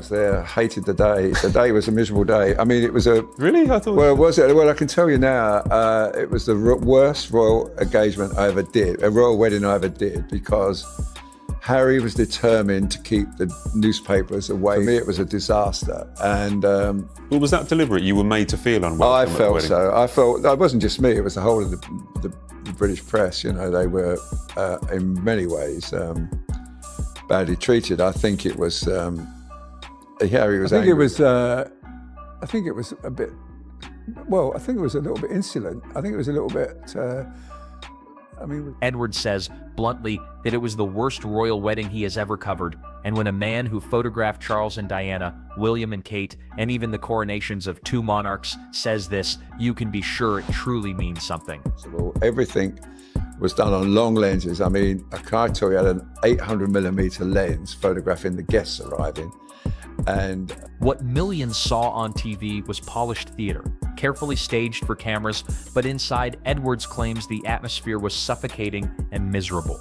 was there. Hated the day. The day was a miserable day. I mean, it was a... Really? I thought... Well, was it? Well, I can tell you now, it was the worst royal engagement I ever did, a royal wedding I ever did, because Harry was determined to keep the newspapers away. For me, it was a disaster. And well, was that deliberate? You were made to feel unwelcome I at the felt wedding? so. I felt, it wasn't just me, it was the whole of the British press. You know, they were, in many ways, badly treated. I think it was, Harry was angry. I think it was a bit, well, I think it was a little bit insolent. I think it was a little bit, Edward says bluntly that it was the worst royal wedding he has ever covered, and when a man who photographed Charles and Diana, William and Kate, and even the coronations of two monarchs says this, you can be sure it truly means something. So everything was done on long lenses. I mean, I tell you, I had an 800mm lens photographing the guests arriving. And what millions saw on TV was polished theater, carefully staged for cameras, but inside, Edwards claims the atmosphere was suffocating and miserable,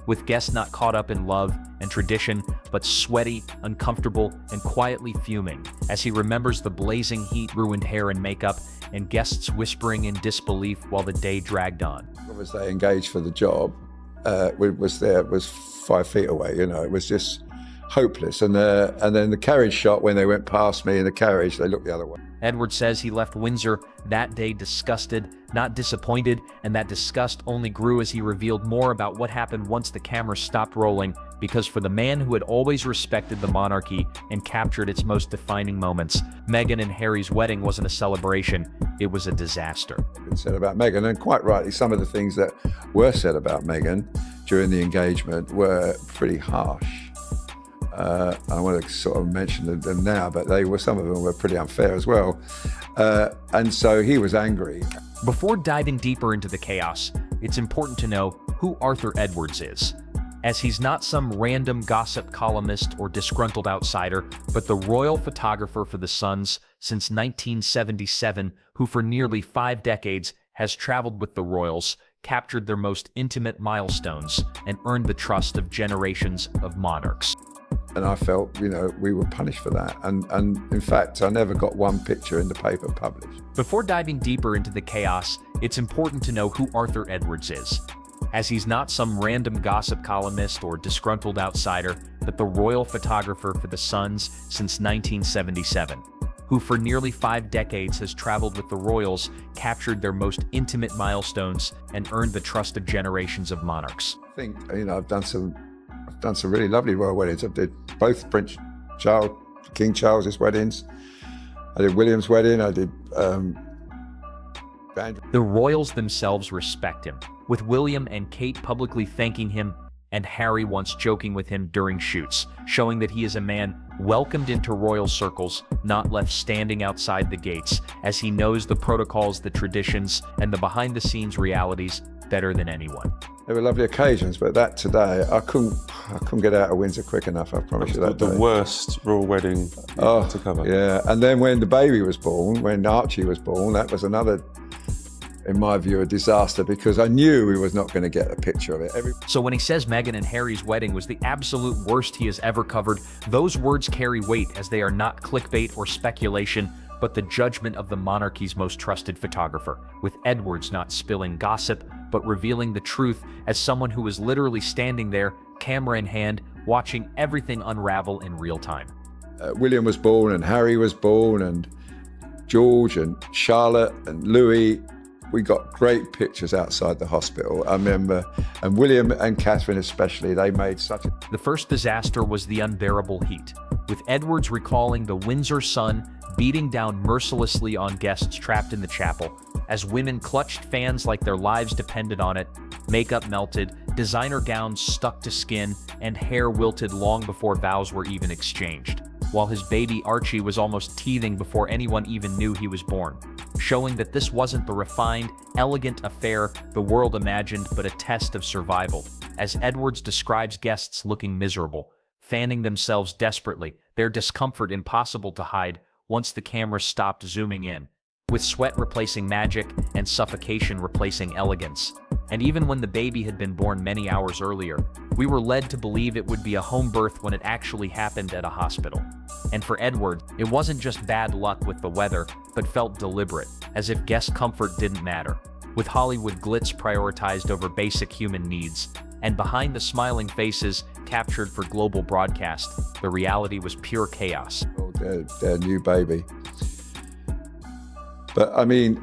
with guests not caught up in love and tradition, but sweaty, uncomfortable, and quietly fuming, as he remembers the blazing heat, ruined hair and makeup, and guests whispering in disbelief while the day dragged on. As they engaged for the job, was 5 feet away, you know, it was just hopeless. And then the carriage shot, when they went past me in the carriage, they looked the other way. Edward says he left Windsor that day disgusted, not disappointed, and that disgust only grew as he revealed more about what happened once the camera stopped rolling, because for the man who had always respected the monarchy and captured its most defining moments, Meghan and Harry's wedding wasn't a celebration, it was a disaster. Been said about Meghan, and quite rightly, some of the things that were said about Meghan during the engagement were pretty harsh. I want to sort of mention them now, but some of them were pretty unfair as well. And so he was angry. Before diving deeper into the chaos, it's important to know who Arthur Edwards is, as he's not some random gossip columnist or disgruntled outsider, but the royal photographer for the Suns since 1977, who for nearly 5 decades has traveled with the royals, captured their most intimate milestones, and earned the trust of generations of monarchs. And I felt, you know, we were punished for that. And in fact, I never got one picture in the paper published. Before diving deeper into the chaos, it's important to know who Arthur Edwards is, as he's not some random gossip columnist or disgruntled outsider, but the royal photographer for the Suns since 1977, who for nearly 5 decades has traveled with the royals, captured their most intimate milestones, and earned the trust of generations of monarchs. I think, you know, I've done some really lovely royal weddings. I did both King Charles's weddings. I did William's wedding. I did Andrew. The royals themselves respect him, with William and Kate publicly thanking him, and Harry once joking with him during shoots, showing that he is a man welcomed into royal circles, not left standing outside the gates, as he knows the protocols, the traditions, and the behind-the-scenes realities better than anyone. They were lovely occasions, but that today, I couldn't get out of Windsor quick enough, I promise you that the day. worst royal wedding to cover. Yeah, and then when the baby was born, when Archie was born, that was another, in my view, a disaster, because I knew we was not going to get a picture of it. So when he says Meghan and Harry's wedding was the absolute worst he has ever covered, those words carry weight, as they are not clickbait or speculation, but the judgment of the monarchy's most trusted photographer, with Edwards not spilling gossip, but revealing the truth as someone who was literally standing there, camera in hand, watching everything unravel in real time. William was born, and Harry was born, and George and Charlotte and Louis. We got great pictures outside the hospital, I remember, and William and Catherine especially, they made such a... The first disaster was the unbearable heat, with Edwards recalling the Windsor sun beating down mercilessly on guests trapped in the chapel, as women clutched fans like their lives depended on it, makeup melted, designer gowns stuck to skin, and hair wilted long before vows were even exchanged, while his baby Archie was almost teething before anyone even knew he was born, showing that this wasn't the refined, elegant affair the world imagined, but a test of survival, as Edwards describes guests looking miserable, fanning themselves desperately, their discomfort impossible to hide once the camera stopped zooming in, with sweat replacing magic and suffocation replacing elegance, And even when the baby had been born many hours earlier, we were led to believe it would be a home birth when it actually happened at a hospital. And for Edward, it wasn't just bad luck with the weather, but felt deliberate, as if guest comfort didn't matter. With Hollywood glitz prioritized over basic human needs, and behind the smiling faces captured for global broadcast, the reality was pure chaos. Oh, their new baby. But I mean,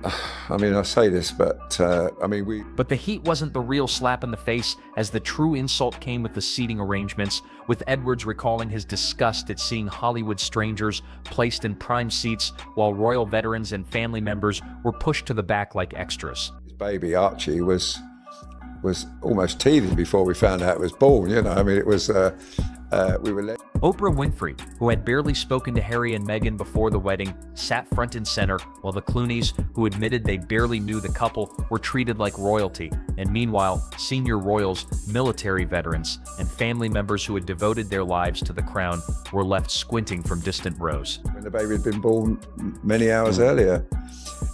I say this, but But the heat wasn't the real slap in the face, as the true insult came with the seating arrangements, with Edwards recalling his disgust at seeing Hollywood strangers placed in prime seats while royal veterans and family members were pushed to the back like extras. his baby Archie was almost teething before we found out it was born. You know, I mean, it was we were led. Oprah Winfrey, who had barely spoken to Harry and Meghan before the wedding, sat front and center, while the Clooneys, who admitted they barely knew the couple, were treated like royalty. And meanwhile, senior royals, military veterans, and family members who had devoted their lives to the crown were left squinting from distant rows. When the baby had been born many hours earlier,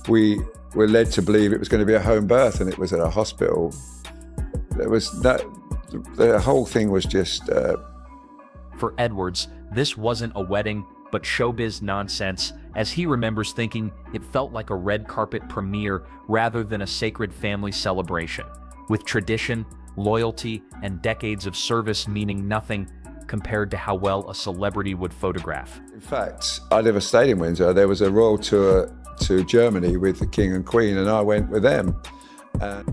we were led to believe it was going to be a home birth, and it was at a hospital. There was that. The whole thing was just. For Edwards, this wasn't a wedding, but showbiz nonsense, as he remembers thinking it felt like a red carpet premiere rather than a sacred family celebration, with tradition, loyalty, and decades of service meaning nothing compared to how well a celebrity would photograph. In fact, I never stayed in Windsor. There was a royal tour to Germany with the King and Queen, and I went with them.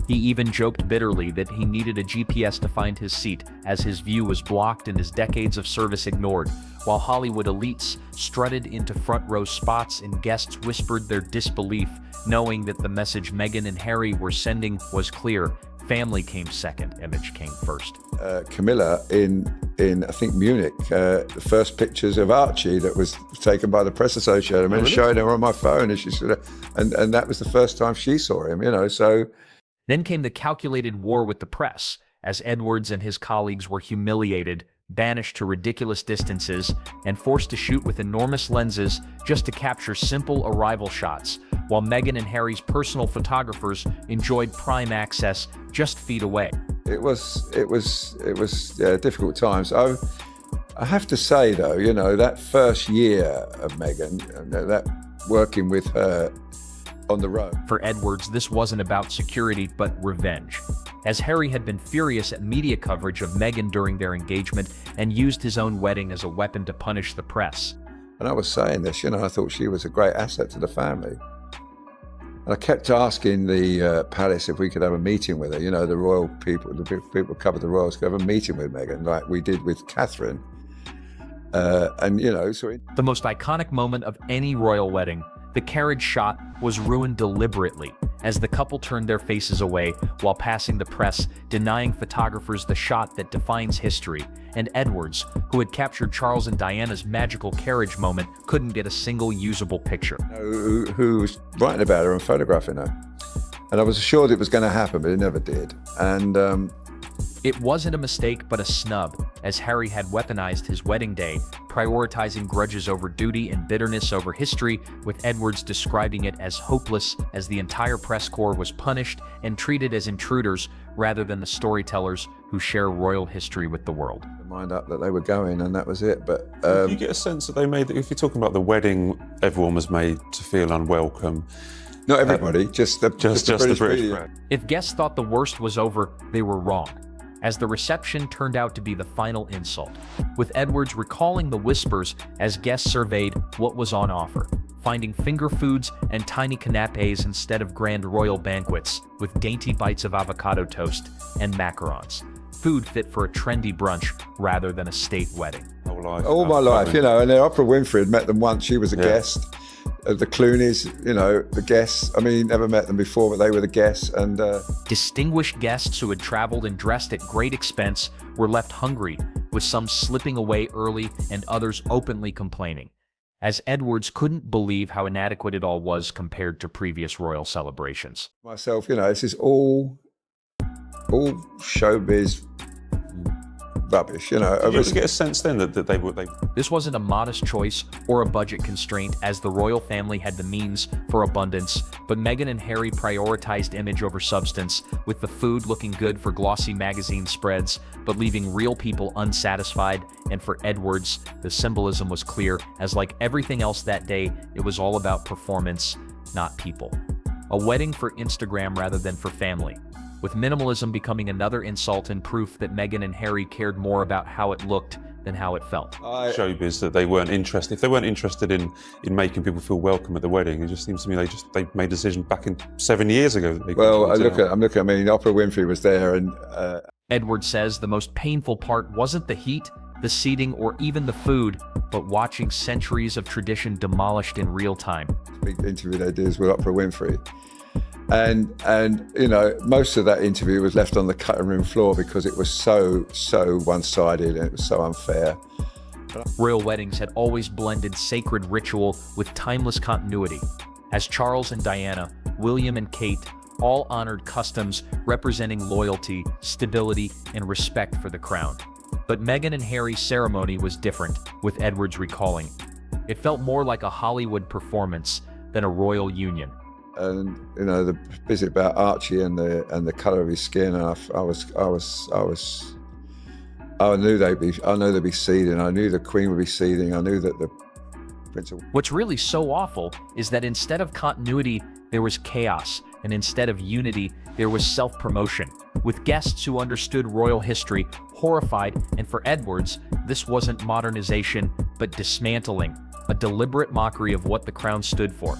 He even joked bitterly that he needed a GPS to find his seat, as his view was blocked and his decades of service ignored, while Hollywood elites strutted into front row spots and guests whispered their disbelief, knowing that the message Meghan and Harry were sending was clear. Family came second, image came first. Camilla in I think Munich, the first pictures of Archie that was taken by the press association. I remember showing her on my phone, and she sort of, and that was the first time she saw him. You know, so. Then came the calculated war with the press, as Edwards and his colleagues were humiliated, banished to ridiculous distances, and forced to shoot with enormous lenses just to capture simple arrival shots, while Meghan and Harry's personal photographers enjoyed prime access just feet away. It was difficult times. I have to say though, you know, that first year of Meghan, that working with her on the road. For Edwards, this wasn't about security, but revenge, as Harry had been furious at media coverage of Meghan during their engagement and used his own wedding as a weapon to punish the press. And I was saying this, you know, I thought she was a great asset to the family. And I kept asking the palace if we could have a meeting with her. You know, the royal people, the people who cover the royals, could have a meeting with Meghan, like we did with Catherine. And, you know, so the most iconic moment of any royal wedding, the carriage shot, was ruined deliberately, as the couple turned their faces away while passing the press, denying photographers the shot that defines history. And Edwards, who had captured Charles and Diana's magical carriage moment, couldn't get a single usable picture. Who was writing about her and photographing her. And I was assured it was going to happen, but it never did. And it wasn't a mistake, but a snub, as Harry had weaponized his wedding day, prioritizing grudges over duty and bitterness over history, with Edwards describing it as hopeless, as the entire press corps was punished and treated as intruders rather than the storytellers who share royal history with the world. Mind up that they were going, and that was it. But you get a sense that they made, if you're talking about the wedding, everyone was made to feel unwelcome. Not everybody, just the British press. If guests thought the worst was over, they were wrong, as the reception turned out to be the final insult, with Edwards recalling the whispers as guests surveyed what was on offer, finding finger foods and tiny canapes instead of grand royal banquets, with dainty bites of avocado toast and macarons, food fit for a trendy brunch rather than a state wedding. All my life, you know, and then Oprah Winfrey had met them once. She was a guest. The Clooneys, you know, the guests. I mean, never met them before, but they were the guests. And distinguished guests who had traveled and dressed at great expense were left hungry, with some slipping away early and others openly complaining, as Edwards couldn't believe how inadequate it all was compared to previous royal celebrations. Myself, you know, this is all showbiz rubbish. You know, Did you ever get a sense then that they were? This wasn't a modest choice or a budget constraint, as the royal family had the means for abundance, but Meghan and Harry prioritized image over substance, with the food looking good for glossy magazine spreads, but leaving real people unsatisfied. And for Edwards, the symbolism was clear, as like everything else that day, it was all about performance, not people. A wedding for Instagram rather than for family, with minimalism becoming another insult and proof that Meghan and Harry cared more about how it looked than how it felt. Showbiz that they weren't interested. If they weren't interested in making people feel welcome at the wedding, it just seems to me they made a decision back in 7 years ago. That they I'm looking. I mean, Oprah Winfrey was there, and Edward says the most painful part wasn't the heat, the seating, or even the food, but watching centuries of tradition demolished in real time. big interview they did with Oprah Winfrey. And you know, most of that interview was left on the cutting room floor because it was so one-sided and it was so unfair. Royal weddings had always blended sacred ritual with timeless continuity. As Charles and Diana, William and Kate all honored customs representing loyalty, stability, and respect for the crown. But Meghan and Harry's ceremony was different, with Edward's recalling. It felt more like a Hollywood performance than a royal union. And you know, the visit about Archie and the colour of his skin, and I knew they'd be seething. I knew the Queen would be seething. I knew that the Prince of... What's really so awful is that instead of continuity, there was chaos, and instead of unity, there was self-promotion, with guests who understood royal history horrified. And for Edwards, this wasn't modernization, but dismantling, a deliberate mockery of what the crown stood for.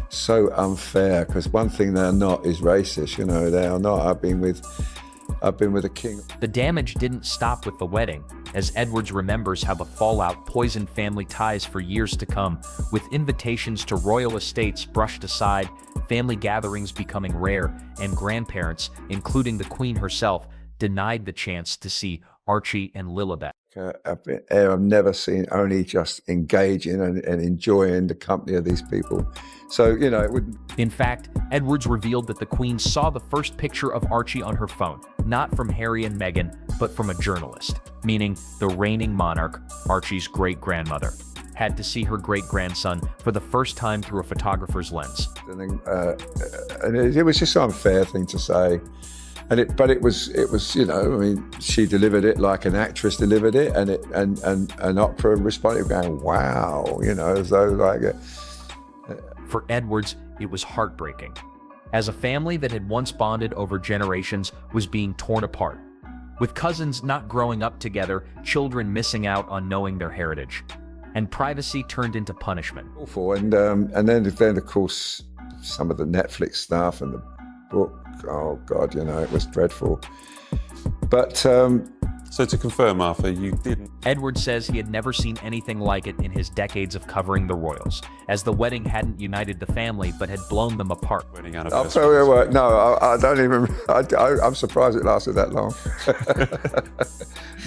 So unfair, because one thing they're not is racist. You know, they are not. I've been with a king. The damage didn't stop with the wedding, as Edwards remembers how the fallout poisoned family ties for years to come, with invitations to royal estates brushed aside, family gatherings becoming rare, and grandparents, including the Queen herself, denied the chance to see Archie and Lilibet. I've never seen only just engaging and enjoying the company of these people. So, you know, it wouldn't... In fact, Edwards revealed that the Queen saw the first picture of Archie on her phone, not from Harry and Meghan, but from a journalist, meaning the reigning monarch, Archie's great-grandmother, had to see her great-grandson for the first time through a photographer's lens. And it was just an unfair thing to say. But it was, you know, I mean, she delivered it like an actress delivered it, and Oprah responded going, wow, you know, as though like it. For Edwards, it was heartbreaking, as a family that had once bonded over generations was being torn apart, with cousins not growing up together, children missing out on knowing their heritage, and privacy turned into punishment. Awful, and then of course some of the Netflix stuff and the book. Oh God, you know, it was dreadful. But so to confirm, Arthur, you didn't... Edward says he had never seen anything like it in his decades of covering the royals, as the wedding hadn't united the family but had blown them apart. Wedding I'll anniversary. tell you what, no, I don't even, I'm surprised it lasted that long.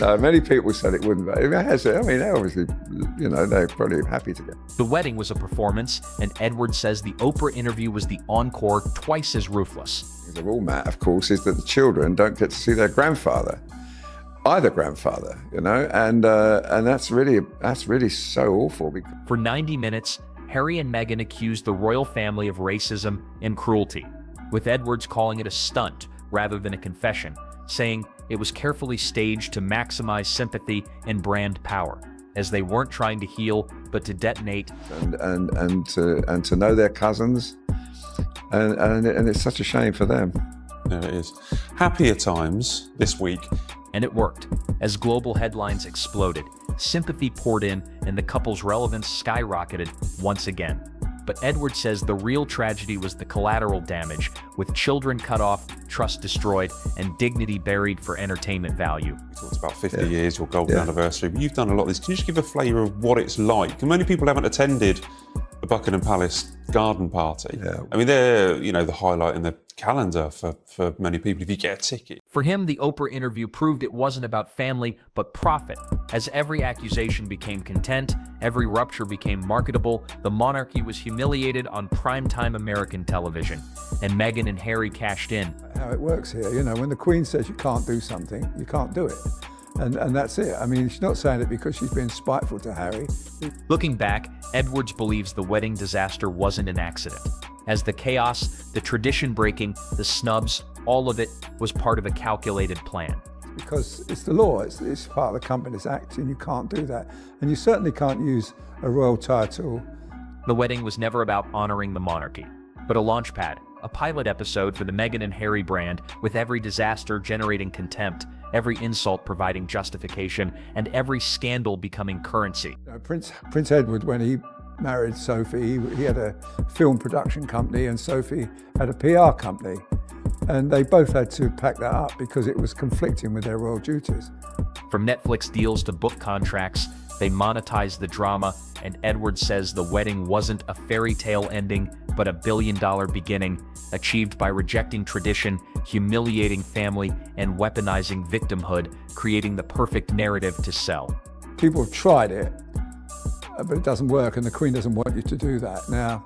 No, many people said it wouldn't. It has, I mean, they obviously, you know, they're probably happy to go. The wedding was a performance, and Edward says the Oprah interview was the encore, twice as ruthless. The rule, Matt, of course, is that the children don't get to see their grandfather, either grandfather, you know, and that's really so awful. For 90 minutes, Harry and Meghan accused the royal family of racism and cruelty, with Edwards calling it a stunt rather than a confession, saying it was carefully staged to maximize sympathy and brand power, as they weren't trying to heal but to detonate. And to know their cousins, and it's such a shame for them. Yeah, it is. Happier times this week. And it worked. As global headlines exploded, sympathy poured in, and the couple's relevance skyrocketed once again. But Edward says the real tragedy was the collateral damage, with children cut off, trust destroyed, and dignity buried for entertainment value. We talked about 50 years, your golden anniversary, but you've done a lot of this. Can you just give a flavour of what it's like? And many people haven't attended the Buckingham Palace garden party. Yeah. I mean, they're, you know, the highlight in the calendar for many people if you get a ticket. For him, the Oprah interview proved it wasn't about family, but profit. As every accusation became content, every rupture became marketable, the monarchy was humiliated on primetime American television, and Meghan and Harry cashed in. How it works here, you know, when the Queen says you can't do something, you can't do it. And that's it. I mean, she's not saying it because she's being spiteful to Harry. Looking back, Edwards believes the wedding disaster wasn't an accident. As the chaos, the tradition breaking, the snubs, all of it was part of a calculated plan. Because it's the law, it's part of the Companies Act, and you can't do that. And you certainly can't use a royal title. The wedding was never about honoring the monarchy, but a launchpad, a pilot episode for the Meghan and Harry brand, with every disaster generating contempt, every insult providing justification, and every scandal becoming currency. You know, Prince Edward, when he married Sophie, he had a film production company, and Sophie had a PR company. And they both had to pack that up because it was conflicting with their royal duties. From Netflix deals to book contracts, they monetized the drama, and Edward says the wedding wasn't a fairy tale ending, but a billion-dollar beginning, achieved by rejecting tradition, humiliating family, and weaponizing victimhood, creating the perfect narrative to sell. People have tried it, but it doesn't work, and the Queen doesn't want you to do that. Now,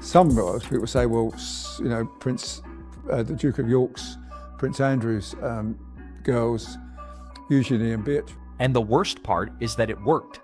some royals, people say, well, you know, the Duke of York's, Prince Andrew's girls, Eugenie and Beatrice. And the worst part is that it worked,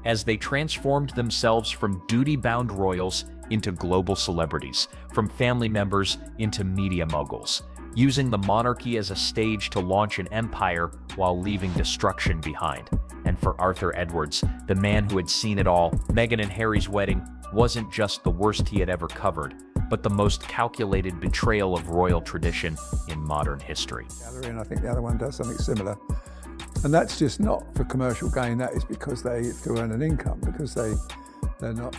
as they transformed themselves from duty-bound royals into global celebrities, from family members into media moguls, using the monarchy as a stage to launch an empire while leaving destruction behind. And for Arthur Edwards, the man who had seen it all, Meghan and Harry's wedding wasn't just the worst he had ever covered, but the most calculated betrayal of royal tradition in modern history. And I think the other one does something similar. And that's just not for commercial gain, that is because to earn an income, because they're not